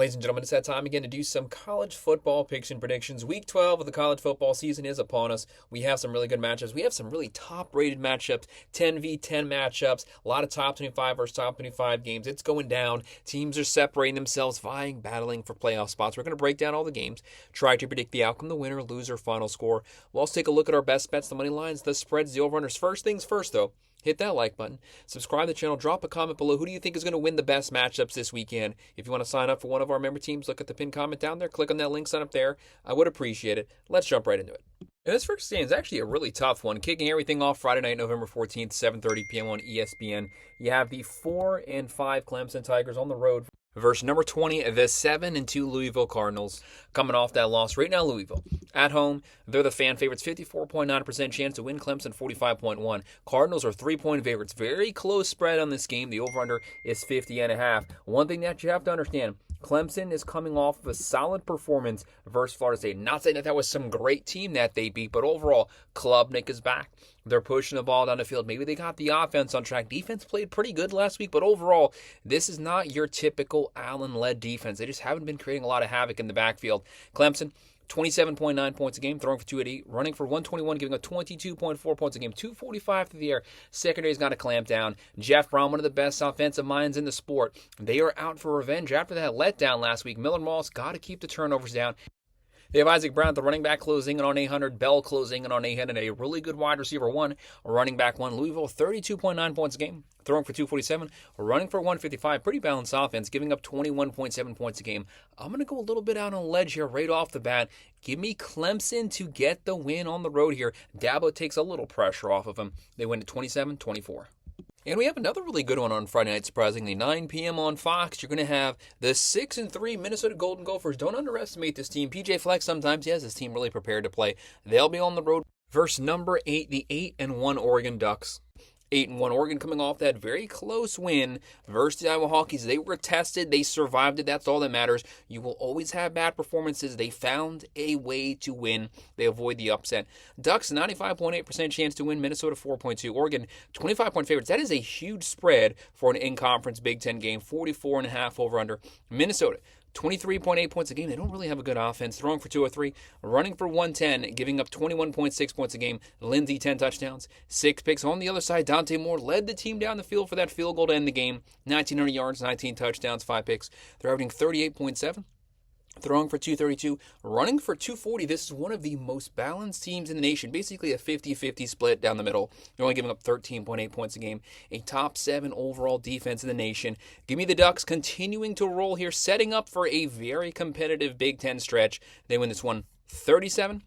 Ladies and gentlemen, it's that time again to do some college football picks and predictions. Week 12 of the college football season is upon us. We have some really good matchups. We have some really top-rated matchups, 10v10 matchups, a lot of top 25 versus top 25 games. It's going down. Teams are separating themselves, vying, battling for playoff spots. We're going to break down all the games, try to predict the outcome, the winner, loser, final score. We'll also take a look at our best bets, the money lines, the spreads, the over-unders. First things first, though. Hit that like button, subscribe to the channel, drop a comment below. Who do you think is going to win the best matchups this weekend? If you want to sign up for one of our member teams, look at the pinned comment down there. Click on that link, sign up there. I would appreciate it. Let's jump right into it. And this first game is actually a really tough one. Kicking everything off Friday night, November 14th, 7:30 p.m. on ESPN. You have the 4-5 Clemson Tigers on the road versus number 20, the 7-2 Louisville Cardinals. Coming off that loss right now, Louisville. At home, they're the fan favorites, 54.9% chance to win. Clemson, 45.1. Cardinals are 3-point favorites. Very close spread on this game. The over-under is 50.5. One thing that you have to understand, Clemson is coming off of a solid performance versus Florida State. Not saying that was some great team that they beat, but overall, Klubnik is back. They're pushing the ball down the field. Maybe they got the offense on track. Defense played pretty good last week, but overall, this is not your typical Allen-led defense. They just haven't been creating a lot of havoc in the backfield. Clemson, 27.9 points a game, throwing for 288, running for 121, giving up 22.4 points a game, 245 through the air. Secondary's got to clamp down. Jeff Brown, one of the best offensive minds in the sport. They are out for revenge after that letdown last week. Miller Moss got to keep the turnovers down. They have Isaac Brown, the running back, closing in on 800. Bell closing in on 800. A really good wide receiver, one. Running back, one. Louisville, 32.9 points a game, throwing for 247. Running for 155. Pretty balanced offense, giving up 21.7 points a game. I'm going to go a little bit out on a ledge here right off the bat. Give me Clemson to get the win on the road here. Dabo takes a little pressure off of him. They win at 27-24. And we have another really good one on Friday night, surprisingly. 9 p.m. on Fox, you're going to have the 6-3 Minnesota Golden Gophers. Don't underestimate this team. PJ Fleck sometimes he has his team really prepared to play. They'll be on the road versus number 8, the 8-1 Oregon Ducks. 8-1 Oregon coming off that very close win versus the Iowa Hawkeyes. They were tested. They survived it. That's all that matters. You will always have bad performances. They found a way to win. They avoid the upset. Ducks, 95.8% chance to win. Minnesota, 4.2. Oregon, 25-point favorites. That is a huge spread for an in-conference Big Ten game. 44.5 over-under. Minnesota, 23.8 points a game. They don't really have a good offense. Throwing for 203, running for 110, giving up 21.6 points a game. Lindsey, 10 touchdowns, 6 picks. On the other side, Dante Moore led the team down the field for that field goal to end the game. 1,900 yards, 19 touchdowns, 5 picks. They're averaging 38.7. Throwing for 232, running for 240. This is one of the most balanced teams in the nation. Basically a 50-50 split down the middle. They're only giving up 13.8 points a game. A top 7 overall defense in the nation. Give me the Ducks continuing to roll here, setting up for a very competitive Big Ten stretch. They win this one 37-17.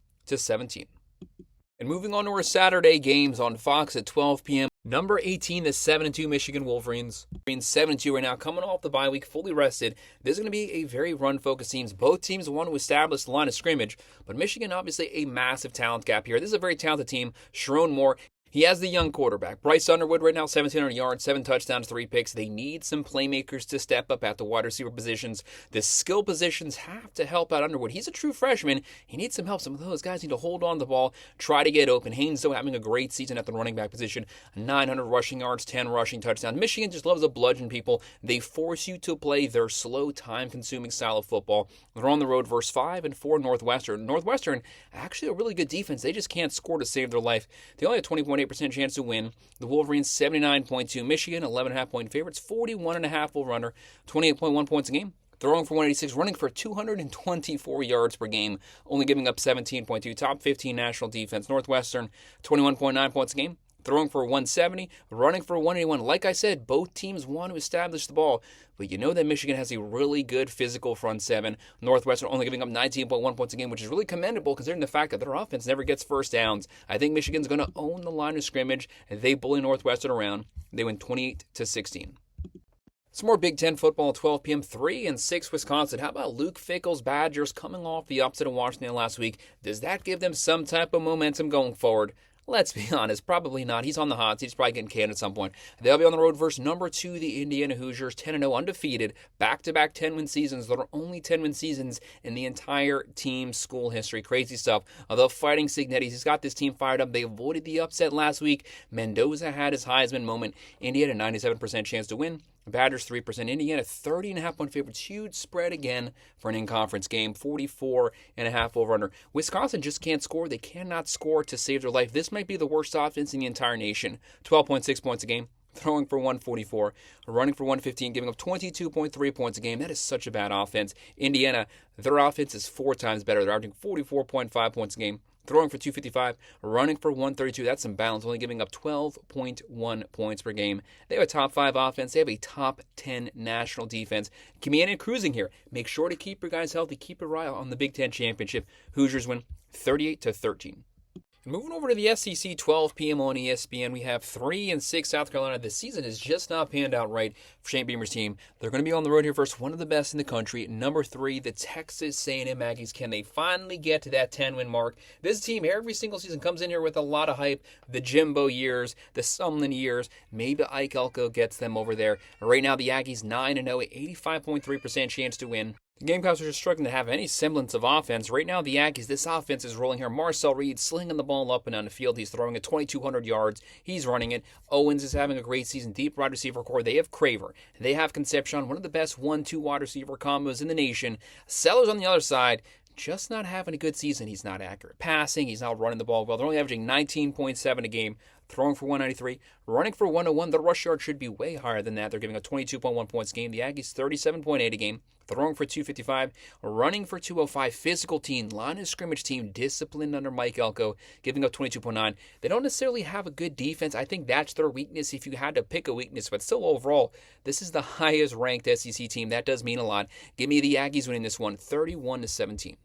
And moving on to our Saturday games on Fox at 12 p.m. Number 18, the 7-2 Michigan Wolverines. 7-2 right now, coming off the bye week, fully rested. This is going to be a very run-focused team. Both teams want to establish the line of scrimmage, but Michigan, obviously, a massive talent gap here. This is a very talented team. Sharon Moore, he has the young quarterback. Bryce Underwood right now, 1,700 yards, 7 touchdowns, 3 picks. They need some playmakers to step up at the wide receiver positions. The skill positions have to help out Underwood. He's a true freshman. He needs some help. Some of those guys need to hold on to the ball, try to get open. Haynes, though, having a great season at the running back position. 900 rushing yards, 10 rushing touchdowns. Michigan just loves to bludgeon people. They force you to play their slow, time-consuming style of football. They're on the road versus 5-4 Northwestern. Northwestern, actually a really good defense. They just can't score to save their life. They only have 20.8% chance to win. The Wolverines, 79.2. Michigan, 11.5-point favorites, 41.5 over-under, 28.1 points a game. Throwing for 186, running for 224 yards per game, only giving up 17.2. Top 15 national defense. Northwestern, 21.9 points a game. Throwing for 170, running for 181. Like I said, both teams want to establish the ball, but you know that Michigan has a really good physical front seven. Northwestern only giving up 19.1 points a game, which is really commendable considering the fact that their offense never gets first downs. I think Michigan's going to own the line of scrimmage. They bully Northwestern around. They win 28-16. Some more Big Ten football at 12 p.m. 3-6 Wisconsin. How about Luke Fickell's Badgers coming off the upset of Washington last week? Does that give them some type of momentum going forward? Let's be honest, probably not. He's on the hot seat. He's probably getting canned at some point. They'll be on the road versus number 2, the Indiana Hoosiers, 10-0, undefeated, back-to-back 10-win seasons. There are only 10-win seasons in the entire team's school history. Crazy stuff. Although fighting Cincinnati, he's got this team fired up. They avoided the upset last week. Mendoza had his Heisman moment. Indy had a 97% chance to win. Badgers 3%. Indiana 30.5-point favorites. Huge spread again for an in-conference game. 44.5 over/under. Wisconsin just can't score. They cannot score to save their life. This might be the worst offense in the entire nation. 12.6 points a game. Throwing for 144, running for 115, giving up 22.3 points a game. That is such a bad offense. Indiana, their offense is 4 times better. They're averaging 44.5 points a game. Throwing for 255, running for 132. That's some balance, only giving up 12.1 points per game. They have a top 5 offense. They have a top 10 national defense. Coming in and cruising here. Make sure to keep your guys healthy. Keep your eye on the Big Ten Championship. Hoosiers win 38-13. Moving over to the SEC, 12 p.m. on ESPN, we have 3-6 South Carolina. The season has just not panned out right for Shane Beamer's team. They're going to be on the road here versus one of the best in the country. Number 3, the Texas A&M Aggies. Can they finally get to that 10-win mark? This team every single season comes in here with a lot of hype. The Jimbo years, the Sumlin years. Maybe Ike Elko gets them over there. Right now, the Aggies 9-0, 85.3% chance to win. The Gamecocks are just struggling to have any semblance of offense. Right now, the Aggies, this offense is rolling here. Marcel Reed slinging the ball up and down the field. He's throwing it 2,200 yards. He's running it. Owens is having a great season. Deep wide receiver core. They have Craver. They have Concepcion, one of the best 1-2 wide receiver combos in the nation. Sellers on the other side, just not having a good season. He's not accurate passing. He's not running the ball well. They're only averaging 19.7 a game. Throwing for 193, running for 101. The rush yard should be way higher than that. They're giving up 22.1 points a game. The Aggies 37.8 a game. Throwing for 255, running for 205. Physical team, line of scrimmage team, disciplined under Mike Elko, giving up 22.9. They don't necessarily have a good defense. I think that's their weakness if you had to pick a weakness. But still, overall, this is the highest ranked SEC team. That does mean a lot. Give me the Aggies winning this one, 31-17.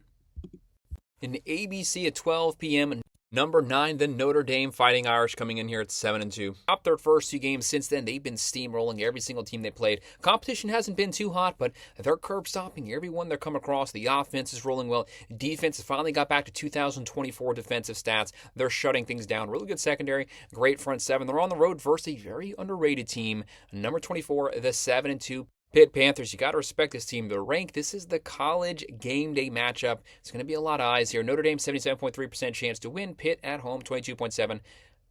In the ABC at 12 p.m., Number 9, the Notre Dame Fighting Irish coming in here at 7-2. Top their first 2 games. Since then, they've been steamrolling every single team they played. Competition hasn't been too hot, but they're curb stopping everyone they're come across. The offense is rolling well. Defense has finally got back to 2024 defensive stats. They're shutting things down. Really good secondary, great front 7. They're on the road versus a very underrated team. Number 24, the 7-2 Pitt Panthers. You got to respect this team. They're ranked. This is the college game day matchup. It's going to be a lot of eyes here. Notre Dame, 77.3% chance to win. Pitt at home, 22.7%.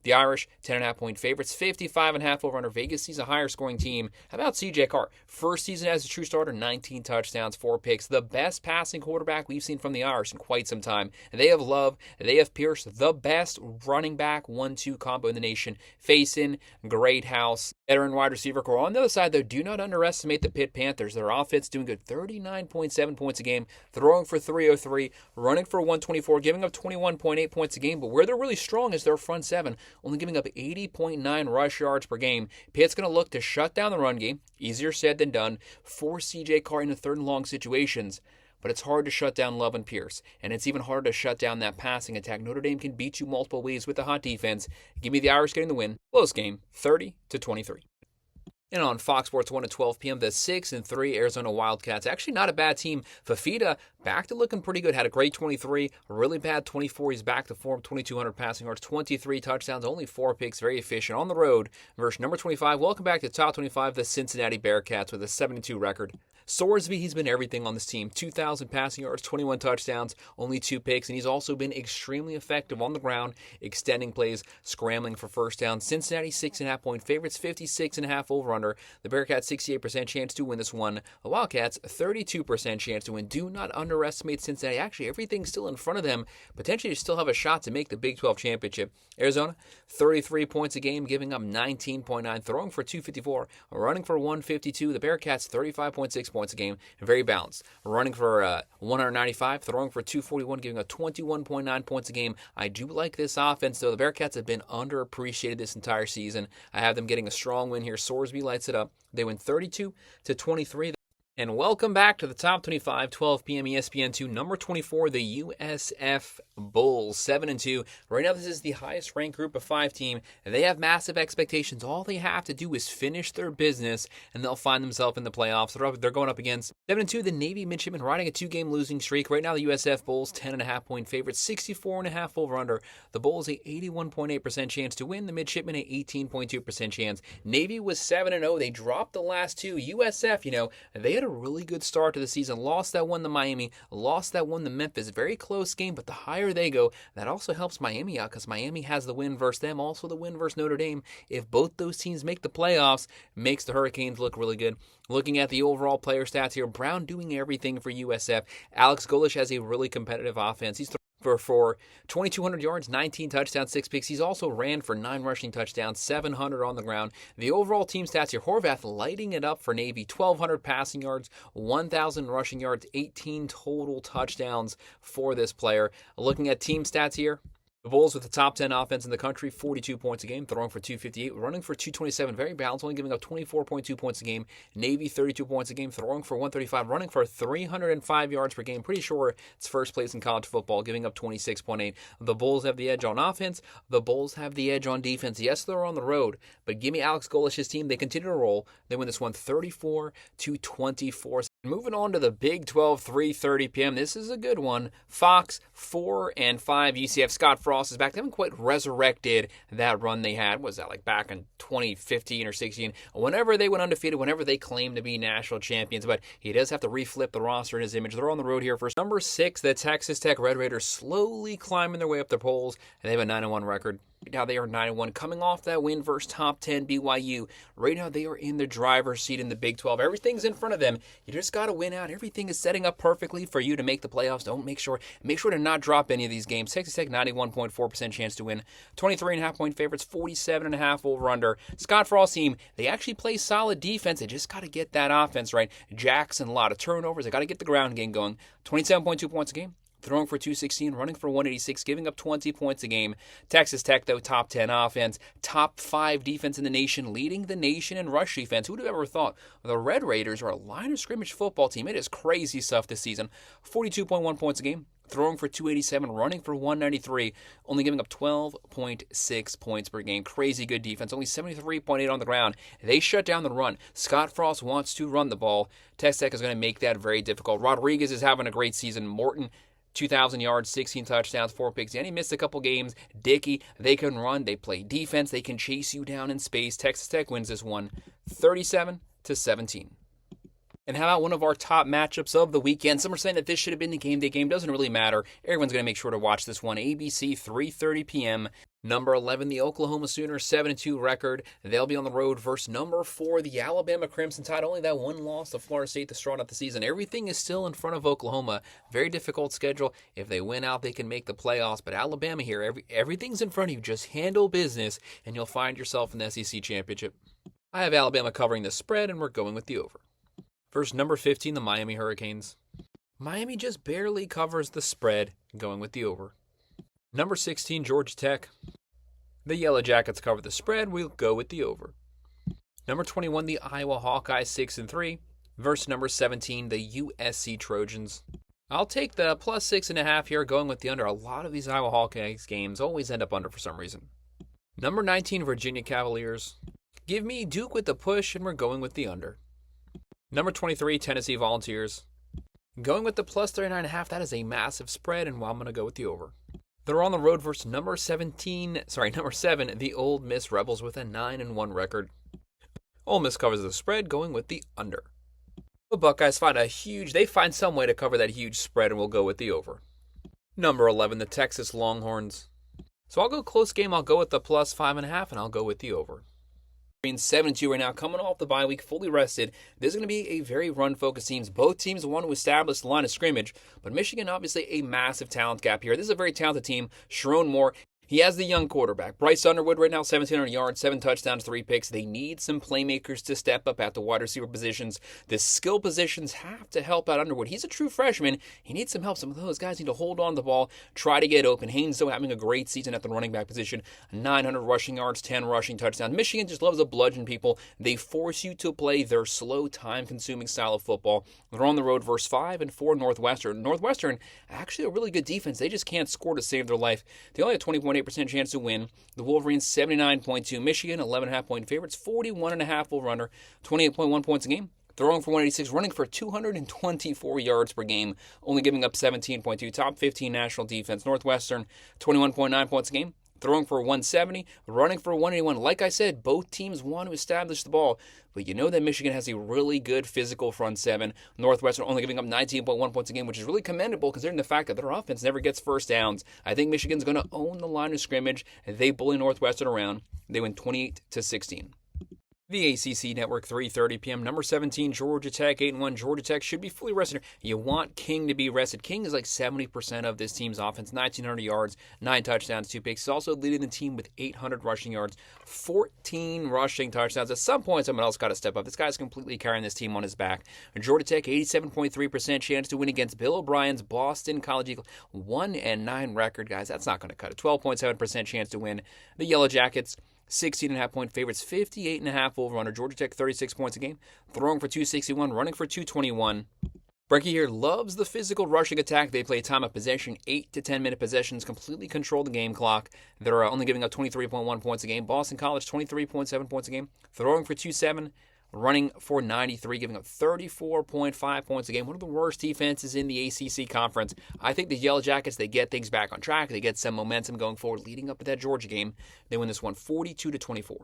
The Irish, 10.5-point favorites, 55.5 over/under. Vegas sees a higher scoring team. How about CJ Carr? First season as a true starter, 19 touchdowns, 4 picks. The best passing quarterback we've seen from the Irish in quite some time. They have Love. They have Pierce, the best running back 1-2 combo in the nation. Facing Great House, veteran wide receiver core. On the other side, though, do not underestimate the Pitt Panthers. Their offense doing good, 39.7 points a game, throwing for 303, running for 124, giving up 21.8 points a game. But where they're really strong is their front 7. Only giving up 80.9 rush yards per game. Pitt's going to look to shut down the run game. Easier said than done. Force CJ Carr into 3rd and long situations. But it's hard to shut down Love and Pierce. And it's even harder to shut down that passing attack. Notre Dame can beat you multiple ways with a hot defense. Give me the Irish getting the win. Close game, 30-23. And on Fox Sports 1 at 12 p.m., the 6-3 Arizona Wildcats. Actually not a bad team. Fafita back to looking pretty good. Had a great 23, a really bad 24. He's back to form, 2,200 passing yards, 23 touchdowns, only 4 picks. Very efficient on the road. Versus number 25. Welcome back to the top 25, the Cincinnati Bearcats with a 7-2 record. Sorsby, he's been everything on this team. 2,000 passing yards, 21 touchdowns, only 2 picks, and he's also been extremely effective on the ground, extending plays, scrambling for first down. Cincinnati, 6.5-point favorites, 56.5 over/under. The Bearcats, 68% chance to win this one. The Wildcats, 32% chance to win. Do not underestimate Cincinnati. Actually, everything's still in front of them. Potentially, still have a shot to make the Big 12 championship. Arizona, 33 points a game, giving up 19.9, throwing for 254, running for 152. The Bearcats, 35.6 points a game, very balanced. Running for 195, throwing for 241, giving up 21.9 points a game. I do like this offense, though. The Bearcats have been underappreciated this entire season. I have them getting a strong win here. Sorsby lights it up. They win 32-23. And welcome back to the top 25, 12 p.m. ESPN2, number 24, the USF Bulls, 7-2. Right now, this is the highest ranked group of 5 team. They have massive expectations. All they have to do is finish their business, and they'll find themselves in the playoffs. They're going up against 7-2, the Navy Midshipmen, riding a 2-game losing streak. Right now, the USF Bulls, 10.5-point favorites, 64.5 over/under. The Bulls, a 81.8% chance to win. The Midshipmen, a 18.2% chance. Navy was 7-0. They dropped the last 2. USF, they had a really good start to the season. Lost that one to Miami, lost that one to Memphis. Very close game, but the higher they go, that also helps Miami out because Miami has the win versus them, also the win versus Notre Dame. If both those teams make the playoffs, makes the Hurricanes look really good. Looking at the overall player stats here, Brown doing everything for USF. Alex Golesh has a really competitive offense. He's for 2,200 yards, 19 touchdowns, 6 picks. He's also ran for 9 rushing touchdowns, 700 on the ground. The overall team stats here, Horvath lighting it up for Navy, 1,200 passing yards, 1,000 rushing yards, 18 total touchdowns for this player. Looking at team stats here, the Bulls with the top 10 offense in the country, 42 points a game, throwing for 258, running for 227, very balanced, only giving up 24.2 points a game. Navy, 32 points a game, throwing for 135, running for 305 yards per game. Pretty sure it's first place in college football, giving up 26.8. The Bulls have the edge on offense. The Bulls have the edge on defense. Yes, they're on the road, but give me Alex Golesh's team. They continue to roll. They win this one 34-24. Moving on to the Big 12, 3:30 p.m. This is a good one. Fox 4 and 5. UCF Scott Frost is back. They haven't quite resurrected that run they had. Was that like back in 2015 or 16? Whenever they went undefeated, whenever they claimed to be national champions, but he does have to reflip the roster in his image. They're on the road here for number 6. The Texas Tech Red Raiders slowly climbing their way up the polls, and they have a 9-1 record. Now they are 9-1, coming off that win versus top 10 BYU. Right now they are in the driver's seat in the Big 12. Everything's in front of them. You just got to win out. Everything is setting up perfectly for you to make the playoffs. Don't make sure to not drop any of these games. Texas Tech 91.4% chance to win. 23.5 point favorites, 47.5 over under. Scott Frost's team, they actually play solid defense. They just got to get that offense right. Jackson, a lot of turnovers. They got to get the ground game going. 27.2 points a game. Throwing for 216, running for 186, giving up 20 points a game. Texas Tech, though, top 10 offense, top 5 defense in the nation, leading the nation in rush defense. Who would have ever thought? The Red Raiders are a line of scrimmage football team. It is crazy stuff this season. 42.1 points a game, throwing for 287, running for 193, only giving up 12.6 points per game. Crazy good defense, only 73.8 on the ground. They shut down the run. Scott Frost wants to run the ball. Texas Tech is going to make that very difficult. Rodriguez is having a great season. Morton, 2,000 yards, 16 touchdowns, 4 picks. And he missed a couple games. Dickey, they can run. They play defense. They can chase you down in space. Texas Tech wins this one 37-17. And how about one of our top matchups of the weekend? Some are saying that this should have been the game. The game doesn't really matter. Everyone's going to make sure to watch this one. ABC, 3:30 p.m. Number 11, the Oklahoma Sooners, 7-2 record. They'll be on the road versus number 4, the Alabama Crimson Tide. Only that one loss to Florida State to start out the season. Everything is still in front of Oklahoma. Very difficult schedule. If they win out, they can make the playoffs. But Alabama here, everything's in front of you. Just handle business, and you'll find yourself in the SEC Championship. I have Alabama covering the spread, and we're going with the over. Versus number 15, the Miami Hurricanes. Miami just barely covers the spread, going with the over. Number 16, Georgia Tech. The Yellow Jackets cover the spread. We'll go with the over. Number 21, the Iowa Hawkeyes, 6-3. Versus number 17, the USC Trojans. I'll take the plus 6.5 here, going with the under. A lot of these Iowa Hawkeyes games always end up under for some reason. Number 19, Virginia Cavaliers. Give me Duke with the push, and we're going with the under. Number 23, Tennessee Volunteers. Going with the plus 39.5, that is a massive spread, and I'm going to go with the over. They're on the road versus number 7, the Ole Miss Rebels with a 9-1 record. Ole Miss covers the spread, going with the under. The Buckeyes find some way to cover that huge spread, and we'll go with the over. Number 11, the Texas Longhorns. So I'll go close game, I'll go with the plus 5.5, and I'll go with the over. 7-2 right now, coming off the bye week, fully rested. This is going to be a very run-focused team. Both teams want to establish the line of scrimmage, but Michigan, obviously, a massive talent gap here. This is a very talented team. Sharon Moore, he has the young quarterback. Bryce Underwood right now, 1,700 yards, 7 touchdowns, 3 picks. They need some playmakers to step up at the wide receiver positions. The skill positions have to help out Underwood. He's a true freshman. He needs some help. Some of those guys need to hold on to the ball, try to get open. Haynes, though, having a great season at the running back position. 900 rushing yards, 10 rushing touchdowns. Michigan just loves to bludgeon people. They force you to play their slow, time-consuming style of football. They're on the road versus 5 and 4 Northwestern. Northwestern, actually a really good defense. They just can't score to save their life. They only have 20.8% chance to win. The Wolverines, 79.2. Michigan, 11.5 point favorites, 41.5 over under, 28.1 points a game. Throwing for 186, running for 224 yards per game, only giving up 17.2. Top 15 national defense. Northwestern, 21.9 points a game. throwing for 170, running for 181. Like I said, both teams want to establish the ball, but you know that Michigan has a really good physical front seven. Northwestern only giving up 19.1 points a game, which is really commendable considering the fact that their offense never gets first downs. I think Michigan's going to own the line of scrimmage. They bully Northwestern around. They win 28-16. The ACC Network, 3:30 p.m. Number 17, Georgia Tech, 8-1. Georgia Tech should be fully rested. You want King to be rested. King is like 70% of this team's offense, 1,900 yards, 9 touchdowns, 2 picks. He's also leading the team with 800 rushing yards, 14 rushing touchdowns. At some point, someone else got to step up. This guy's completely carrying this team on his back. Georgia Tech, 87.3% chance to win against Bill O'Brien's Boston College Eagles. 1-9 record, guys. That's not going to cut it. 12.7% chance to win. The Yellow Jackets, 16.5 point favorites, 58.5 over under. Georgia Tech, 36 points a game, throwing for 261, running for 221. Brenke here loves the physical rushing attack. They play time of possession, 8 to 10 minute possessions, completely control the game clock. They're only giving up 23.1 points a game. Boston College, 23.7 points a game, throwing for 207. Running for 93, giving up 34.5 points a game. One of the worst defenses in the ACC conference. I think the Yellow Jackets, they get things back on track. They get some momentum going forward leading up to that Georgia game. They win this one 42-24.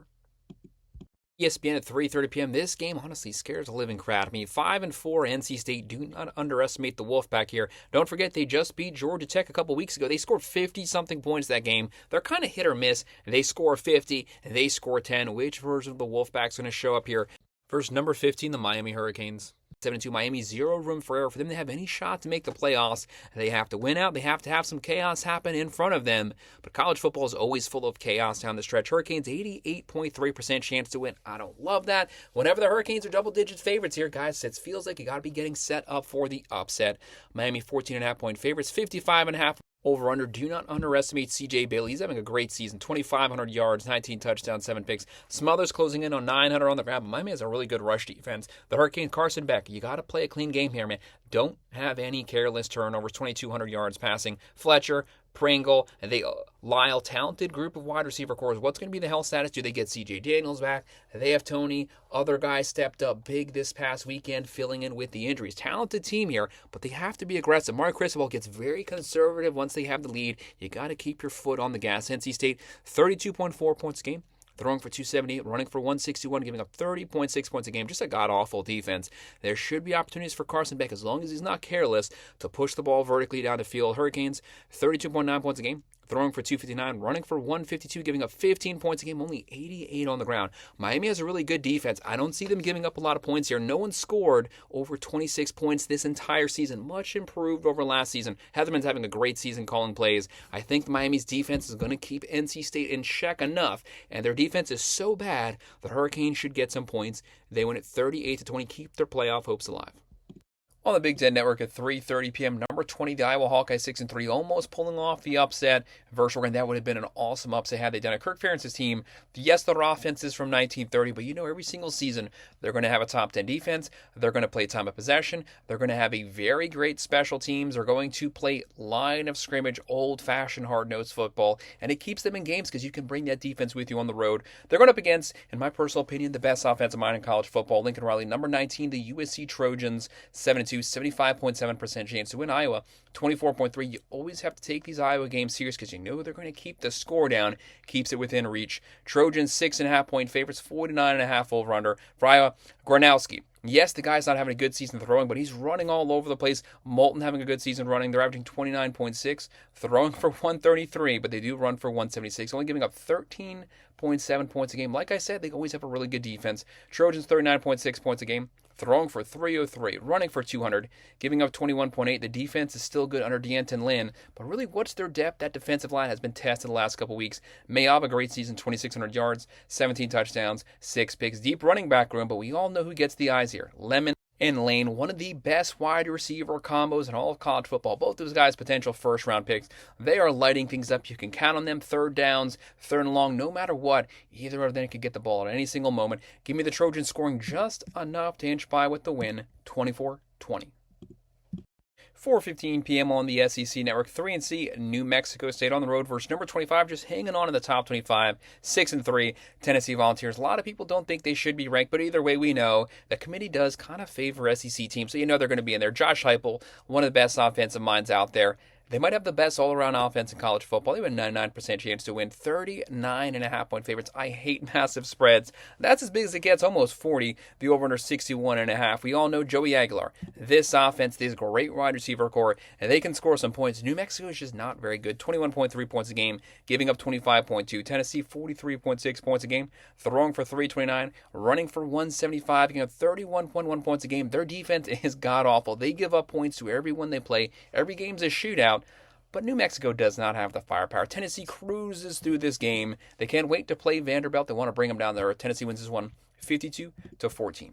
ESPN at 3:30 p.m. This game honestly scares the living crap. I mean, 5-4 NC State. Do not underestimate the Wolfpack here. Don't forget they just beat Georgia Tech a couple weeks ago. They scored 50-something points that game. They're kind of hit or miss. They score 50, and they score 10. Which version of the Wolfpack's going to show up here? First, number 15, the Miami Hurricanes. 7-2, Miami, zero room for error. For them to have any shot to make the playoffs, they have to win out. They have to have some chaos happen in front of them. But college football is always full of chaos down the stretch. Hurricanes, 88.3% chance to win. I don't love that. Whenever the Hurricanes are double-digit favorites here, guys, it feels like you got to be getting set up for the upset. Miami, 14.5 point favorites, 55.5 over-under. Do not underestimate C.J. Bailey. He's having a great season. 2,500 yards, 19 touchdowns, 7 picks. Smothers closing in on 900 on the ground. But Miami has a really good rush defense. The Hurricane, Carson Beck. You got to play a clean game here, man. Don't have any careless turnovers. 2,200 yards passing. Fletcher, Pringle, and Lyle, talented group of wide receiver cores. What's going to be the health status? Do they get C.J. Daniels back? They have Tony. Other guys stepped up big this past weekend, filling in with the injuries. Talented team here, but they have to be aggressive. Mark Cristobal gets very conservative once they have the lead. You got to keep your foot on the gas. NC State, 32.4 points a game. Throwing for 278, running for 161, giving up 30.6 points a game. Just a god-awful defense. There should be opportunities for Carson Beck, as long as he's not careless, to push the ball vertically down the field. Hurricanes, 32.9 points a game. Throwing for 259, running for 152, giving up 15 points a game, only 88 on the ground. Miami has a really good defense. I don't see them giving up a lot of points here. No one scored over 26 points this entire season. Much improved over last season. Heatherman's having a great season calling plays. I think Miami's defense is going to keep NC State in check enough, and their defense is so bad the Hurricanes should get some points. They win at 38-20, keep their playoff hopes alive. On the Big Ten Network at 3:30 p.m., number 20, the Iowa Hawkeyes, 6-3, almost pulling off the upset versus Oregon. That would have been an awesome upset had they done it. Kirk Ferentz's team, yes, their offense is from 1930, but you know every single season they're going to have a top 10 defense. They're going to play time of possession. They're going to have a very great special teams. They're going to play line of scrimmage, old-fashioned hard-nosed football, and it keeps them in games because you can bring that defense with you on the road. They're going up against, in my personal opinion, the best offensive mind in college football. Lincoln Riley, number 19, the USC Trojans, 7-2. 75.7% chance to win. Iowa, 24.3. You always have to take these Iowa games serious because you know they're going to keep the score down, keeps it within reach. Trojans, 6.5 point favorites, 49.5 over under. For Iowa, Gronowski. Yes, the guy's not having a good season throwing, but he's running all over the place. Moulton having a good season running. They're averaging 29.6, throwing for 133, but they do run for 176, only giving up 13.7 points a game. Like I said, they always have a really good defense. Trojans, 39.6 points a game. Throwing for 303, running for 200, giving up 21.8. The defense is still good under D'Anton Lynn, but really, what's their depth? That defensive line has been tested the last couple weeks. Mayab, a great season, 2,600 yards, 17 touchdowns, 6 picks. Deep running back room, but we all know who gets the eyes here. Lemon and Lane, one of the best wide receiver combos in all of college football. Both those guys potential first-round picks. They are lighting things up. You can count on them. Third downs, third and long, no matter what. Either of them could get the ball at any single moment. Give me the Trojans scoring just enough to inch by with the win, 24-20. 4:15 p.m. on the SEC Network. 3-C, New Mexico State on the road versus number 25, just hanging on in the top 25. 6-3, Tennessee Volunteers. A lot of people don't think they should be ranked, but either way, we know the committee does kind of favor SEC teams, so you know they're going to be in there. Josh Heupel, one of the best offensive minds out there. They might have the best all-around offense in college football. They have a 99% chance to win. 39.5-point favorites. I hate massive spreads. That's as big as it gets, almost 40. The over-under 61.5. We all know Joey Aguilar. This offense, this great wide receiver core, and they can score some points. New Mexico is just not very good. 21.3 points a game, giving up 25.2. Tennessee, 43.6 points a game, throwing for 329, running for 175, giving up 31.1 points a game. Their defense is god-awful. They give up points to everyone they play. Every game's a shootout. But New Mexico does not have the firepower. Tennessee cruises through this game. They can't wait to play Vanderbilt. They want to bring them down there. Tennessee wins this one 52-14.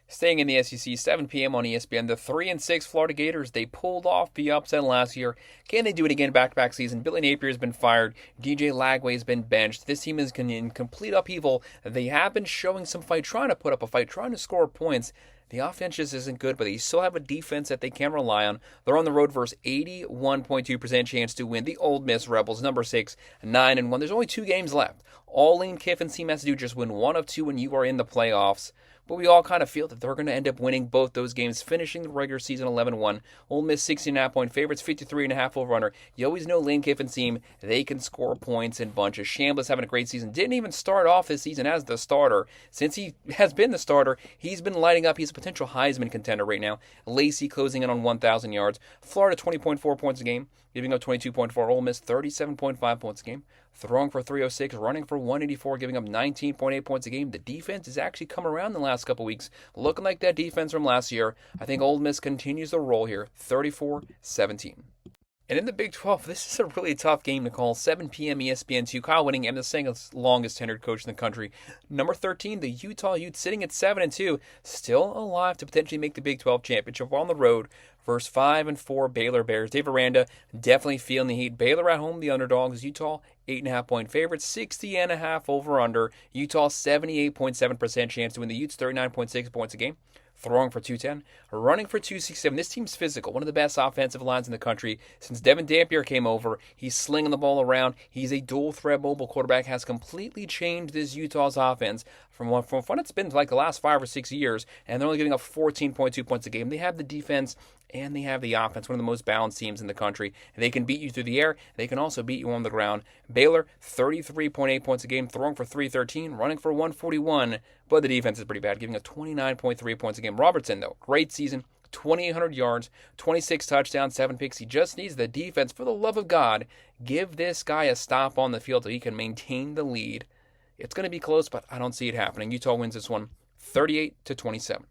Staying in the SEC, 7 p.m. on ESPN, the 3-6 Florida Gators, they pulled off the upset last year. Can they do it again back-to-back season? Billy Napier has been fired. DJ Lagway has been benched. This team is in complete upheaval. They have been showing some fight, trying to put up a fight, trying to score points. The offense just isn't good, but they still have a defense that they can rely on. They're on the road versus 81.2% chance to win. The Ole Miss Rebels, number 6, 9-1. There's only 2 games left. All Lane Kiffin's team has to do just win 1 of 2 when you are in the playoffs. But we all kind of feel that they're going to end up winning both those games, finishing the regular season 11-1. Ole Miss 16.5-point favorites, 53.5 over-under. You always know Lane Kiffin's team, they can score points in bunches. Chambliss having a great season. Didn't even start off this season as the starter. Since he has been the starter, he's been lighting up. He's a potential Heisman contender right now. Lacey closing in on 1,000 yards. Florida 20.4 points a game, giving up 22.4. Ole Miss 37.5 points a game. Throwing for 306, running for 184, giving up 19.8 points a game. The defense has actually come around the last couple weeks, looking like that defense from last year. I think Ole Miss continues the roll here, 34-17. And in the Big 12, this is a really tough game to call. 7 p.m. ESPN2. Kyle Whittingham, the second longest tenured coach in the country. Number 13, the Utah Utes, sitting at 7-2, still alive to potentially make the Big 12 championship on the road versus 5-4 Baylor Bears. Dave Aranda definitely feeling the heat. Baylor at home, the underdogs. Utah 8.5-point favorites, 60.5 over/under. Utah 78.7% chance to win. The Utes 39.6 points a game. Throwing for 210, running for 267. This team's physical, one of the best offensive lines in the country. Since Devin Dampier came over, he's slinging the ball around. He's a dual-threat mobile quarterback, has completely changed this Utah's offense from what it's been like the last 5 or 6 years, and they're only giving up 14.2 points a game. They have the defense and they have the offense, one of the most balanced teams in the country. They can beat you through the air. They can also beat you on the ground. Baylor, 33.8 points a game, throwing for 313, running for 141, but the defense is pretty bad, giving up 29.3 points a game. Robertson, though, great season, 2,800 yards, 26 touchdowns, 7 picks. He just needs the defense. For the love of God, give this guy a stop on the field so he can maintain the lead. It's going to be close, but I don't see it happening. Utah wins this one, 38-27.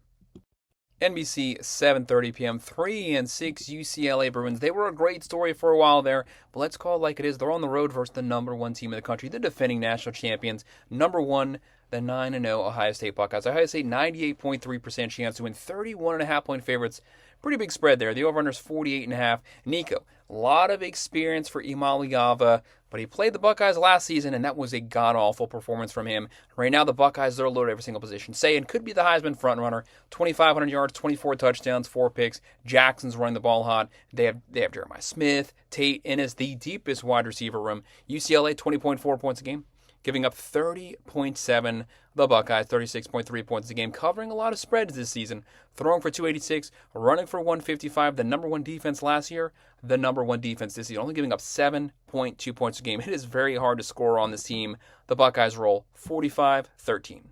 NBC, 7:30 p.m., 3-6 UCLA Bruins. They were a great story for a while there, but let's call it like it is. They're on the road versus the number 1 team in the country, the defending national champions. Number 1, the 9-0 Ohio State Buckeyes. Ohio State, 98.3% chance to win, 31.5-point favorites. Pretty big spread there. The over-under is 48.5. Nico, a lot of experience for Imaliava, but he played the Buckeyes last season, and that was a god-awful performance from him. Right now, the Buckeyes, they're loaded every single position. Sayin could be the Heisman frontrunner. 2,500 yards, 24 touchdowns, 4 picks. Jackson's running the ball hot. They have Jeremiah Smith, Tate, Ennis, the deepest wide receiver room. UCLA, 20.4 points a game, giving up 30.7. The Buckeyes, 36.3 points a game, covering a lot of spreads this season. Throwing for 286, running for 155. The number 1 defense last year, the number 1 defense this season, only giving up 7.2 points a game. It is very hard to score on this team. The Buckeyes roll 45-13.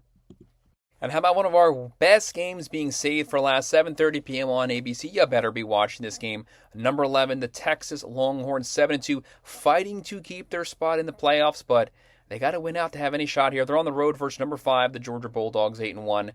And how about one of our best games being saved for last, 7:30 p.m. on ABC? You better be watching this game. Number 11, the Texas Longhorns, 7-2, fighting to keep their spot in the playoffs, but they got to win out to have any shot here. They're on the road versus number 5, the Georgia Bulldogs, 8-1.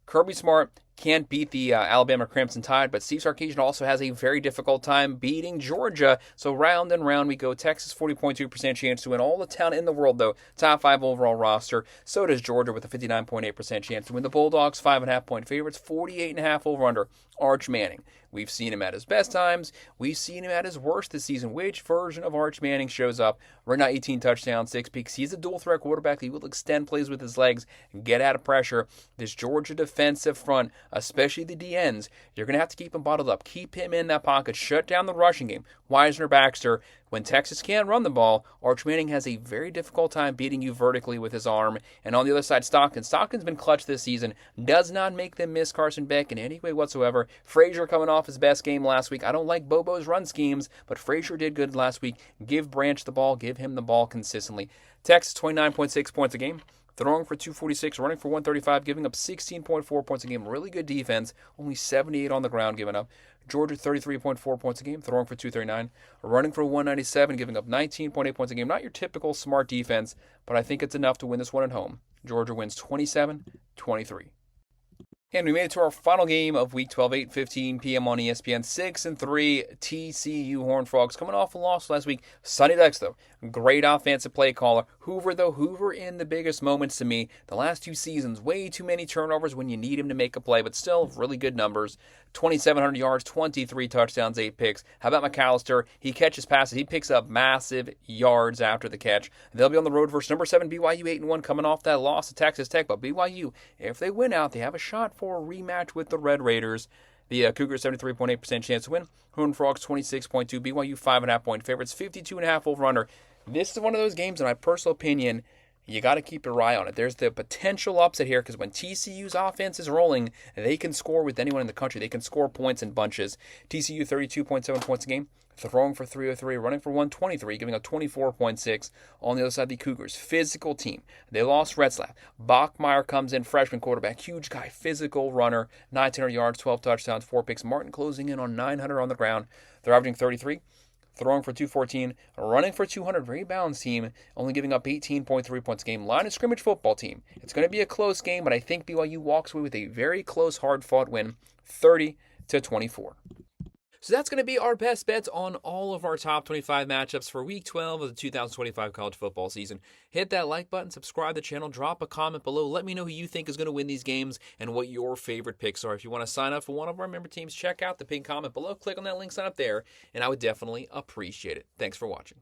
Kirby Smart can't beat the Alabama Crimson Tide, but Steve Sarkisian also has a very difficult time beating Georgia. So round and round we go. Texas 40.2% chance to win. All the talent in the world, though. Top 5 overall roster. So does Georgia with a 59.8% chance to win. The Bulldogs 5.5-point favorites. 48.5 over/under. Arch Manning. We've seen him at his best times. We've seen him at his worst this season. Which version of Arch Manning shows up? Right now, 18 touchdowns, 6 picks. He's a dual-threat quarterback. He will extend plays with his legs and get out of pressure. This Georgia defensive front, especially the DNs, you're going to have to keep him bottled up. Keep him in that pocket. Shut down the rushing game. Wisner, Baxter. When Texas can't run the ball, Arch Manning has a very difficult time beating you vertically with his arm. And on the other side, Stockton. Stockton's been clutch this season. Does not make them miss Carson Beck in any way whatsoever. Frazier coming off his best game last week. I don't like Bobo's run schemes, but Frazier did good last week. Give Branch the ball. Give him the ball consistently. Texas, 29.6 points a game. Throwing for 246, running for 135, giving up 16.4 points a game. Really good defense. Only 78 on the ground giving up. Georgia, 33.4 points a game, throwing for 239. Running for 197, giving up 19.8 points a game. Not your typical smart defense, but I think it's enough to win this one at home. Georgia wins 27-23. And we made it to our final game of Week 12, 8:15 p.m. on ESPN. 6-3 TCU Horned Frogs coming off a loss last week. Sonny Dykes, though, great offensive play caller. Hoover in the biggest moments to me. The last 2 seasons, way too many turnovers when you need him to make a play, but still really good numbers. 2,700 yards, 23 touchdowns, 8 picks. How about McAllister? He catches passes. He picks up massive yards after the catch. They'll be on the road versus number 7 BYU, 8-1, coming off that loss to Texas Tech. But BYU, if they win out, they have a shot for a rematch with the Red Raiders. The Cougars 73.8% chance to win. Horned Frogs 26.2. BYU 5.5-point favorites. 52.5 over/under. This is one of those games, in my personal opinion, you got to keep your eye on it. There's the potential upset here because when TCU's offense is rolling, they can score with anyone in the country. They can score points in bunches. TCU 32.7 points a game, throwing for 303, running for 123, giving up 24.6. On the other side, the Cougars, physical team. They lost Retzlaff. Bachmeier comes in, freshman quarterback, huge guy, physical runner, 1,900 yards, 12 touchdowns, 4 picks. Martin closing in on 900 on the ground. They're averaging 33. Throwing for 214, running for 200, very balanced team, only giving up 18.3 points a game. Line of scrimmage football team. It's going to be a close game, but I think BYU walks away with a very close, hard-fought win, 30-24. So that's going to be our best bets on all of our top 25 matchups for Week 12 of the 2025 college football season. Hit that like button, subscribe to the channel, drop a comment below. Let me know who you think is going to win these games and what your favorite picks are. If you want to sign up for one of our member teams, check out the pinned comment below. Click on that link, sign up there, and I would definitely appreciate it. Thanks for watching.